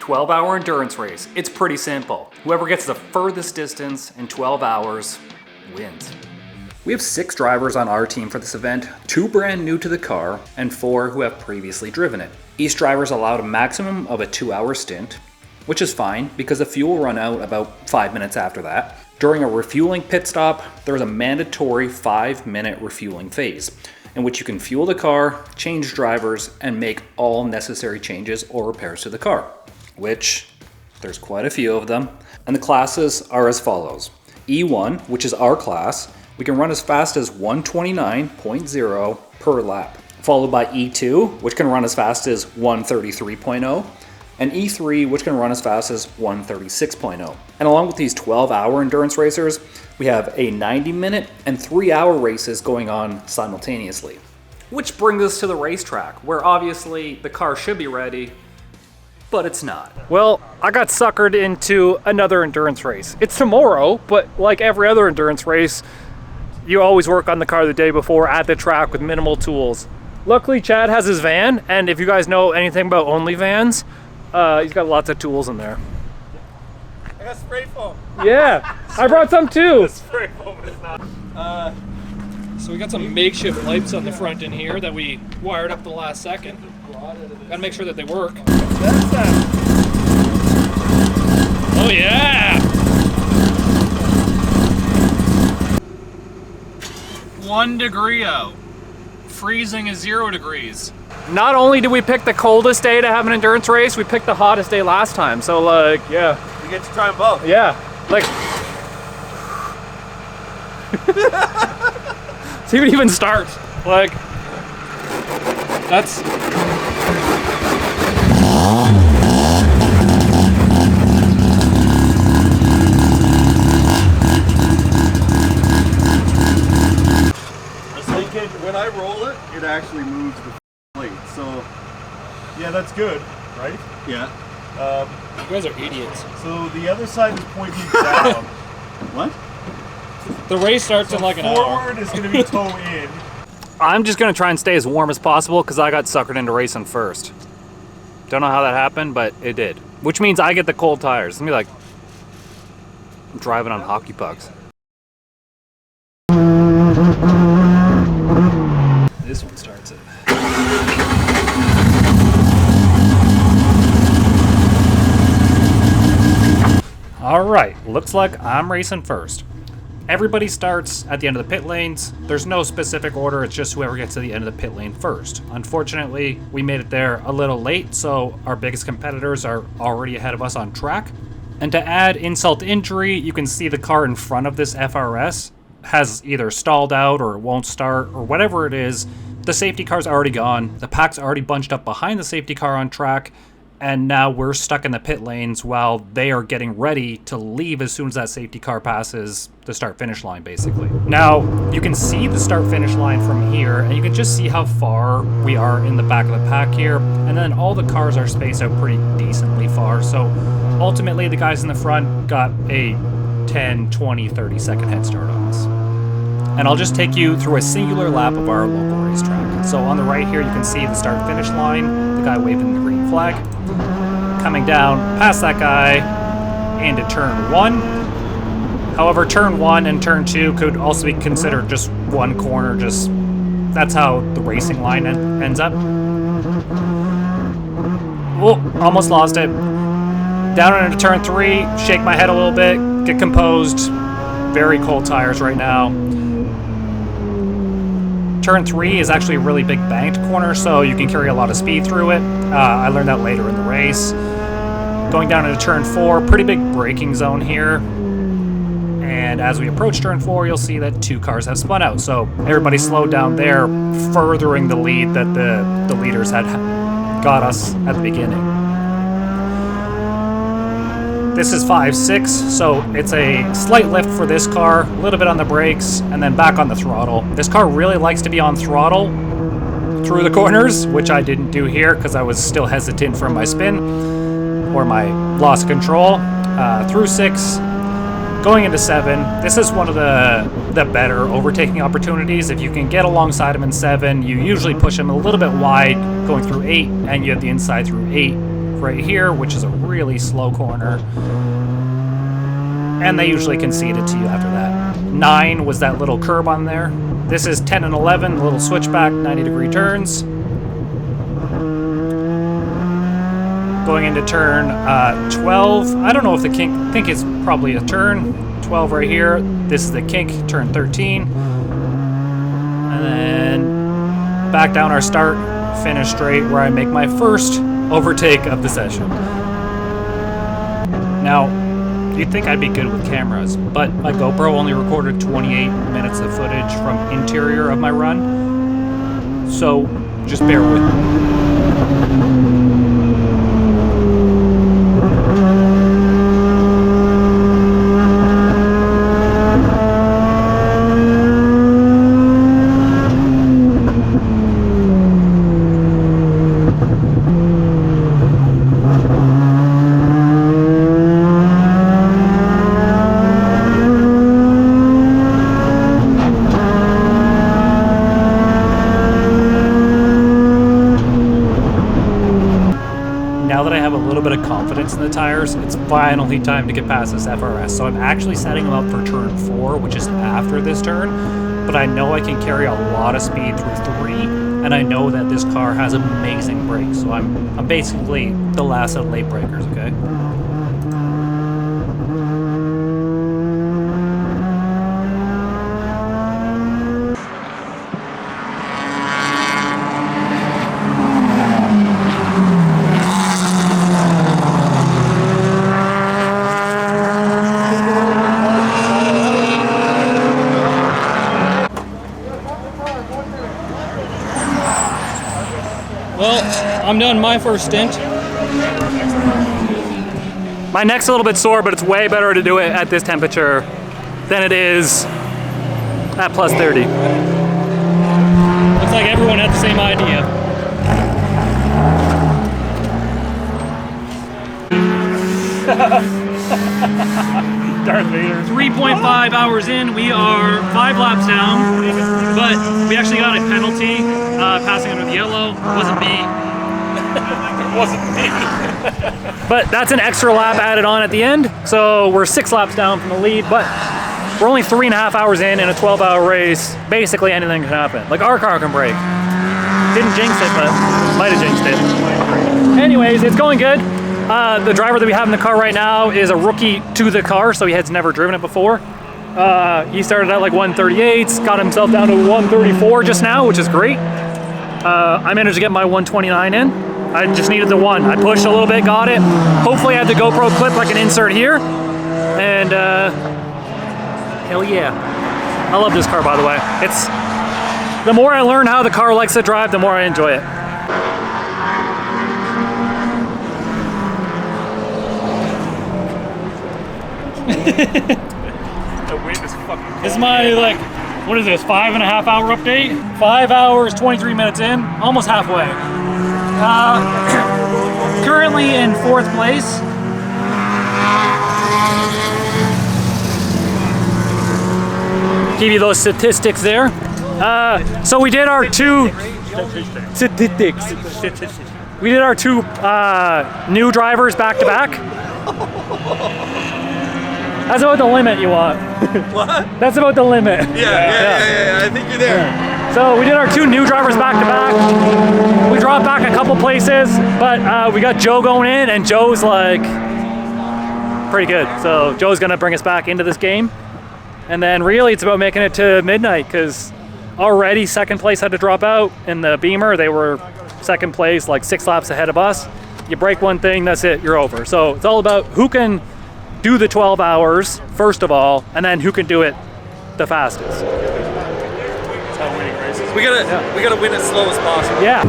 12-hour endurance race. It's pretty simple. Whoever gets the furthest distance in 12 hours wins. We have 6 drivers on our team for this event, 2 brand new to the car, and 4 who have previously driven it. Each driver is allowed a maximum of a 2-hour stint, which is fine because the fuel will run out about 5 minutes after that. During a refueling pit stop, there is a mandatory 5-minute refueling phase, in which you can fuel the car, change drivers, and make all necessary changes or repairs to the car, which there's quite a few of them. And the classes are as follows. E1, which is our class, we can run as fast as 129.0 per lap, followed by E2, which can run as fast as 133.0, and E3, which can run as fast as 136.0. And along with these 12-hour endurance racers, we have a 90-minute and 3-hour races going on simultaneously. Which brings us to the racetrack, where obviously the car should be ready, but it's not. Well, I got suckered into another endurance race. It's tomorrow, but like every other endurance race, you always work on the car the day before at the track with minimal tools. Luckily, Chad has his van, and if you guys know anything about only vans, he's got lots of tools in there. I got spray foam. Yeah, I brought some too. Spray foam is not. So we got some makeshift lights on the front in here that we wired up the last second. Gotta make sure that they work. Oh yeah! 1 degree out. Freezing is 0 degrees. Not only did we pick the coldest day to have an endurance race, we picked the hottest day last time. So like, yeah. You get to try them both. Yeah. Like, see if it even starts. Like, that's... When I roll it, it actually moves the plate. So, yeah, that's good, right? Yeah. You guys are idiots. So the other side is pointing down. What? The race starts in like an hour. Forward is going to be toe in. I'm just gonna try and stay as warm as possible because I got suckered into racing first. Don't know how that happened, but it did. Which means I get the cold tires. It's gonna be like I'm driving on hockey pucks. This one starts it. Alright, looks like I'm racing first. Everybody starts at the end of the pit lanes. There's no specific order, it's just whoever gets to the end of the pit lane first. Unfortunately, we made it there a little late, so our biggest competitors are already ahead of us on track. And to add insult to injury, you can see the car in front of this FRS has either stalled out or won't start or whatever it is. The safety car's already gone, the pack's already bunched up behind the safety car on track, and now we're stuck in the pit lanes while they are getting ready to leave as soon as that safety car passes the start-finish line, basically. Now, you can see the start-finish line from here, and you can just see how far we are in the back of the pack here, and then all the cars are spaced out pretty decently far, so ultimately the guys in the front got a 10, 20, 30 second head start on us. And I'll just take you through a singular lap of our local racetrack. So on the right here, you can see the start-finish line, the guy waving the green flag. Coming down past that guy into turn 1. However, turn 1 and turn 2 could also be considered just one corner, just that's how the racing line ends up. Oh, almost lost it. Down into turn 3, shake my head a little bit, get composed. Very cold tires right now. Turn 3 is actually a really big banked corner, so you can carry a lot of speed through it. I learned that later in the race. Going down into turn 4, pretty big braking zone here. And as we approach turn 4, you'll see that 2 cars have spun out. So everybody slowed down there, furthering the lead that the leaders had got us at the beginning. This is 5-6, so it's a slight lift for this car, a little bit on the brakes, and then back on the throttle. This car really likes to be on throttle through the corners, which I didn't do here because I was still hesitant from my spin or my loss of control. Through 6, going into 7, this is one of the better overtaking opportunities. If you can get alongside him in 7, you usually push him a little bit wide going through 8, and you have the inside through 8 right here, which is a really slow corner. And they usually concede it to you after that. 9 was that little curb on there. This is 10 and 11, little switchback, 90-degree turns. Going into turn 12. I don't know if the kink, think it's probably a turn. 12 right here. This is the kink, turn 13. And then back down our start, finish straight, where I make my first overtake of the session. Now, you'd think I'd be good with cameras, but my GoPro only recorded 28 minutes of footage from interior of my run, so just bear with me. Now that I have a little bit of confidence in the tires, it's finally time to get past this FRS. So I'm actually setting them up for turn 4, which is after this turn. But I know I can carry a lot of speed through 3, and I know that this car has amazing brakes. So I'm basically the last of late breakers, okay? Well, I'm done my first stint. My neck's a little bit sore, but it's way better to do it at this temperature than it is at plus 30. Looks like everyone had the same idea. Darth Vader. 3.5 hours in, we are 5 laps down, but we actually got a penalty passing under the yellow. Wasn't me. It wasn't me. But that's an extra lap added on at the end, so we're 6 laps down from the lead, but we're only 3.5 hours in a 12-hour race. Basically anything can happen. Like, our car can break. Didn't jinx it, but might have jinxed it. Anyways, it's going good. The driver that we have in the car right now is a rookie to the car, so he has never driven it before. He started at like 138s, got himself down to 134 just now, which is great. I managed to get my 129 in. I just needed the 1. I pushed a little bit, got it. Hopefully I had the GoPro clip I can insert here. And hell yeah. I love this car, by the way. It's the more I learn how the car likes to drive, the more I enjoy it. The wind is fucking cold. This is my, like, what is this, 5.5 hour update? 5 hours, 23 minutes in, almost halfway. Currently in 4th place. Give you those statistics there. So we did our 2 statistics. We did our 2 new drivers back to back. That's about the limit you want. What? That's about the limit. Yeah. I think you're there. So we did our 2 new drivers back to back. We dropped back a couple places, but we got Joe going in, and Joe's like pretty good. So Joe's gonna bring us back into this game. And then really it's about making it to midnight, because already 2nd place had to drop out in the Beamer. They were 2nd place, like 6 laps ahead of us. You break one thing, that's it, you're over. So it's all about who can do the 12 hours, first of all, and then who can do it the fastest. That's how winning races. We gotta win as slow as possible. Yeah.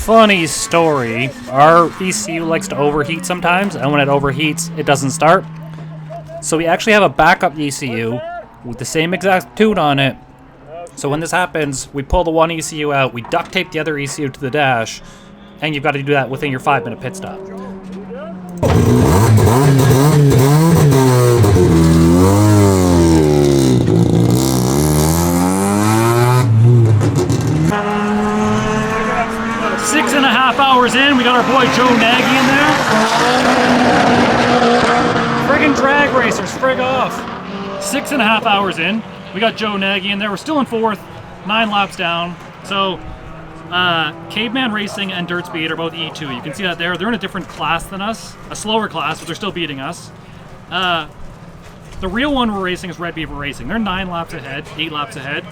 Funny story, our ECU likes to overheat sometimes, and when it overheats, it doesn't start. So we actually have a backup ECU with the same exact tune on it, So when this happens, we pull the one ECU out, we duct tape the other ECU to the dash, and you've got to do that within your 5-minute pit stop. Six and a half hours in, we got our boy Joe Nagy in there. Friggin' drag racers, frig off. 6.5 hours in, we got Joe Nagy in there. We're still in 4th, 9 laps down. So, Caveman Racing and Dirt Speed are both E2. You can see that there. They're in a different class than us, a slower class, but they're still beating us. The real one we're racing is Red Beaver Racing. They're 9 laps ahead, 8 laps ahead.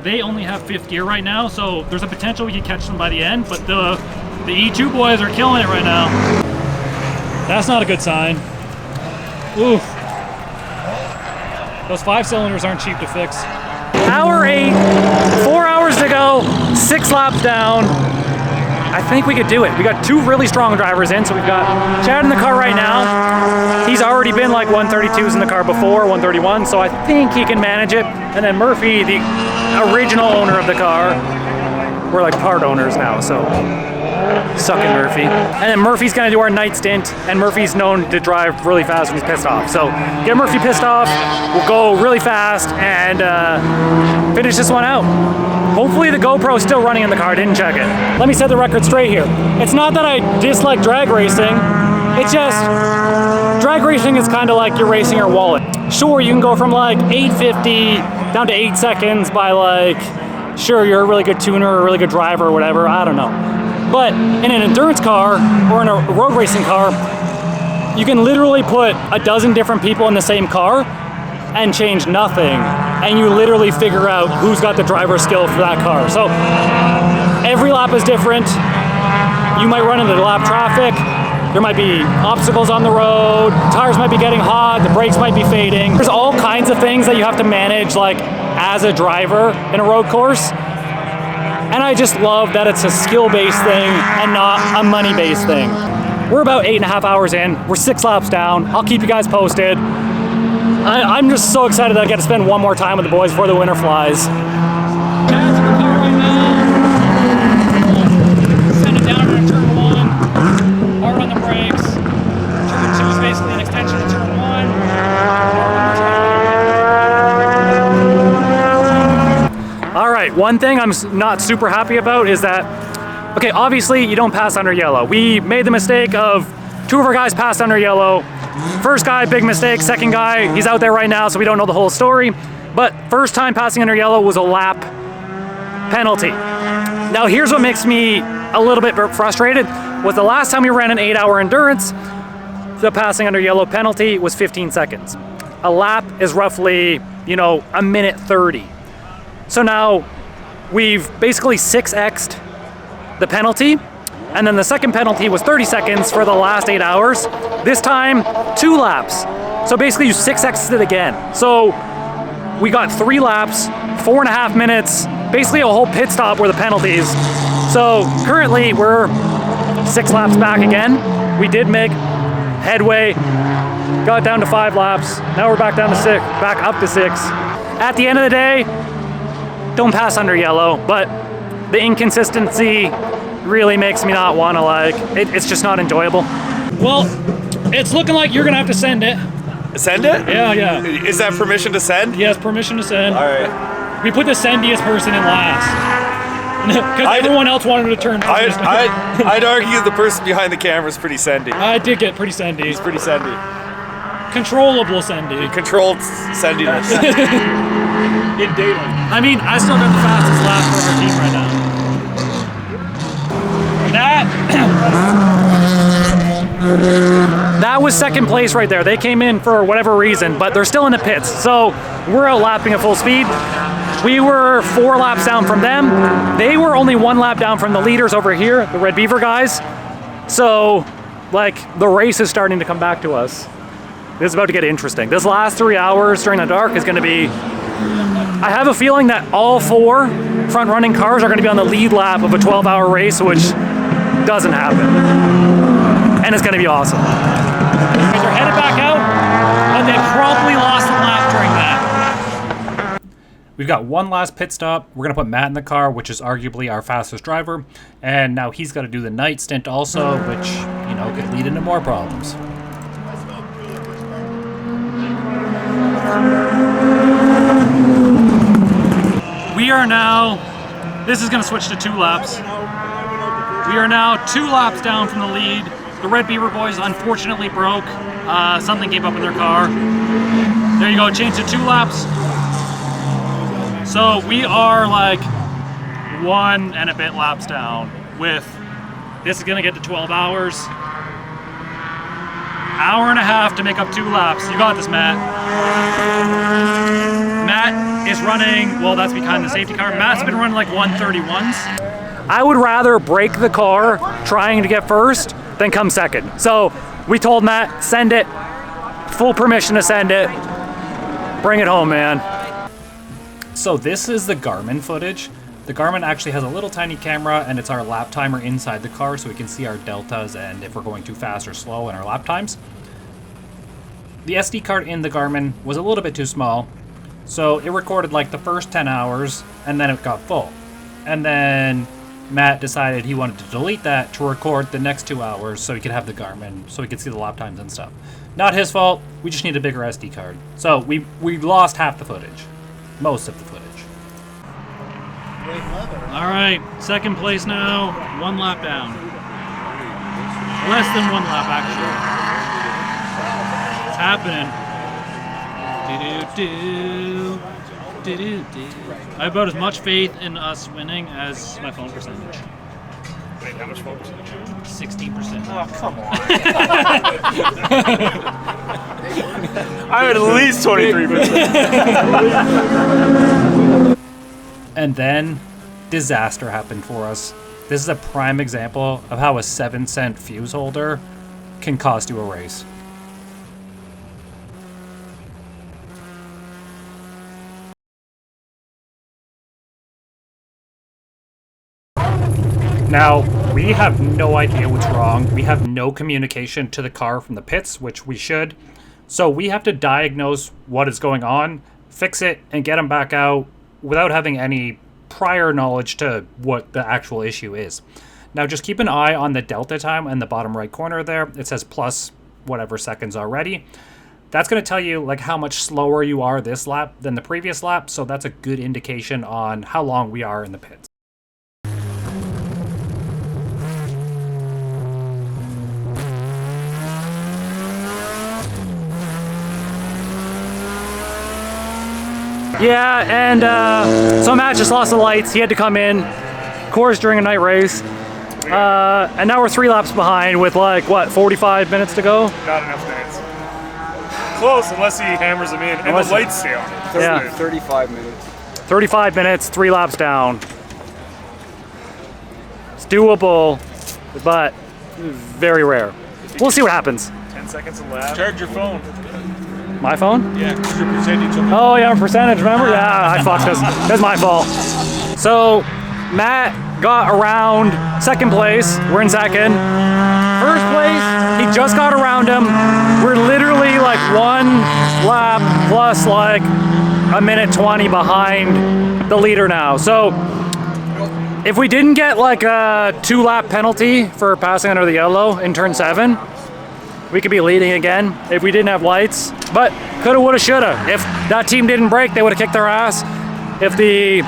They only have 5th gear right now, so there's a potential we could catch them by the end, but the E2 boys are killing it right now. That's not a good sign. Oof. Those 5 cylinders aren't cheap to fix. Hour 8, 4 hours to go, 6 laps down. I think we could do it. We got 2 really strong drivers in, so we've got Chad in the car right now. He's already been like 132s in the car before, 131, so I think he can manage it. And then Murphy, the original owner of the car. We're like part owners now, so suck it, Murphy. And then Murphy's gonna do our night stint, and Murphy's known to drive really fast when he's pissed off. So get Murphy pissed off, we'll go really fast and finish this one out. Hopefully the GoPro's still running in the car, I didn't check it. Let me set the record straight here. It's not that I dislike drag racing, it's just, drag racing is kind of like you're racing your wallet. Sure, you can go from like 850 down to 8 seconds by like, sure, you're a really good tuner or a really good driver or whatever, I don't know. But in an endurance car or in a road racing car, you can literally put a dozen different people in the same car and change nothing. And you literally figure out who's got the driver skill for that car. So every lap is different. You might run into lap traffic. There might be obstacles on the road. Tires might be getting hot. The brakes might be fading. There's all kinds of things that you have to manage like as a driver in a road course. And I just love that it's a skill-based thing and not a money-based thing. We're about 8.5 hours in. We're 6 laps down. I'll keep you guys posted. I'm just so excited that I get to spend one more time with the boys before the winter flies. Chad's in the car right now. Send it down to turn 1. Hard on the brakes. Turn 2 is basically an extension of turn 1. All right, one thing I'm not super happy about is that, okay, obviously you don't pass under yellow. We made the mistake of 2 of our guys passed under yellow. First guy, big mistake. Second guy, he's out there right now, so we don't know the whole story. But first time passing under yellow was a lap penalty. Now here's what makes me a little bit frustrated. Was the last time we ran an 8-hour endurance, the passing under yellow penalty was 15 seconds. A lap is roughly, you know, a minute 30. So now we've basically 6x'd the penalty. And then the second penalty was 30 seconds for the last 8 hours. This time, 2 laps. So basically you 6x'd it again. So we got 3 laps, 4.5 minutes, basically a whole pit stop were the penalties. So currently we're 6 laps back again. We did make headway, got down to 5 laps. Now we're back down to 6, back up to 6. At the end of the day, don't pass under yellow, but the inconsistency really makes me not want to like, it's just not enjoyable. Well, it's looking like you're gonna have to send it. Send it? Yeah. Is that permission to send? Yes, permission to send. All right. We put the sendiest person in last. Because everyone else wanted to turn first. I'd argue the person behind the camera is pretty sendy. I did get pretty sendy. He's pretty sendy. Controllable sendy. Controlled sendiness. In daylight. I mean, I still got the fastest lap for our team right now. That was second place right there. They came in for whatever reason, but they're still in the pits. So we're out lapping at full speed. We were 4 laps down from them. They were only 1 lap down from the leaders over here, the Red Beaver guys. So, like, the race is starting to come back to us. This is about to get interesting. This last 3 hours during the dark is gonna be, I have a feeling that all 4 front-running cars are gonna be on the lead lap of a 12-hour race, which doesn't happen. And it's gonna be awesome. They're headed back out, but they probably lost a lap during that. We've got one last pit stop. We're going to put Matt in the car, which is arguably our fastest driver. And now he's got to do the night stint also, which, you know, could lead into more problems. We are now, this is going to switch to 2 laps. We are now 2 laps down from the lead. The Red Beaver boys unfortunately broke. Something came up in their car. There you go, change to 2 laps. So we are like 1 and a bit laps down with, this is gonna get to 12 hours. Hour and a half to make up 2 laps. You got this, Matt. Matt is running, well, that's behind the safety car. Matt's been running like 131s. I would rather break the car trying to get first than come second. So we told Matt, send it, full permission to send it. Bring it home, man. So this is the Garmin footage. The Garmin actually has a little tiny camera, and it's our lap timer inside the car, so we can see our deltas and if we're going too fast or slow in our lap times. The SD card in the Garmin was a little bit too small, so it recorded like the first 10 hours, and then it got full. And then Matt decided he wanted to delete that to record the next 2 hours so he could have the Garmin, so he could see the lap times and stuff. Not his fault, we just need a bigger SD card. So we lost half the footage. Most of the footage. All right, second place now, 1 lap down. Less than 1 lap, actually. It's happening. Do-do-do. Do-do-do. I have about as much faith in us winning as my phone percentage. Wait, how much phone percentage? 16%. Oh, come on. I'm at least 23%. And then, disaster happened for us. This is a prime example of how a 7-cent fuse holder can cost you a race. Now, we have no idea what's wrong. We have no communication to the car from the pits, which we should. So we have to diagnose what is going on, fix it, and get them back out without having any prior knowledge to what the actual issue is. Now just keep an eye on the delta time in the bottom right corner there. It says plus whatever seconds already. That's going to tell you like how much slower you are this lap than the previous lap, so that's a good indication on how long we are in the pits. Yeah, and so Matt just lost the lights. He had to come in, of course, during a night race. And now we're 3 laps behind with like, what, 45 minutes to go? Not enough minutes. Close, unless he hammers them in. And Unless the lights stay on. Yeah. 35 minutes. 35 minutes, 3 laps down. It's doable, but very rare. We'll see what happens. 10 seconds a lap. Charge your phone. My phone? Yeah, because your percentage will be... Oh yeah, percentage, remember? Yeah, I fucked this. That's my fault. So, Matt got around second place. We're in second. First place, he just got around him. We're literally like 1 lap plus like a minute 20 behind the leader now. So, if we didn't get like a 2 lap penalty for passing under the yellow in turn 7, we could be leading again if we didn't have lights. But coulda, woulda, shoulda. If that team didn't break, they would have kicked their ass. If the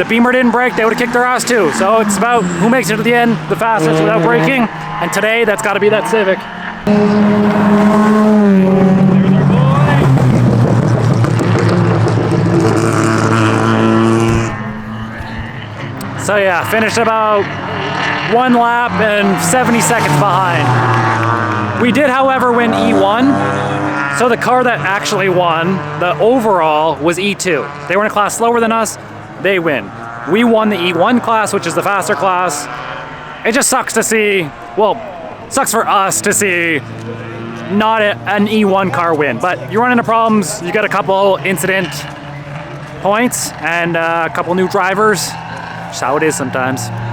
Beamer didn't break, they would have kicked their ass too. So it's about who makes it to the end the fastest without breaking. And today, that's got to be that Civic. So yeah, finished about 1 lap and 70 seconds behind. We did, however, win E1. So the car that actually won, the overall, was E2. They were in a class slower than us, they win. We won the E1 class, which is the faster class. It just sucks to see, well, sucks for us to see not an E1 car win. But you run into problems, you get a couple incident points and a couple new drivers. Just how it is sometimes.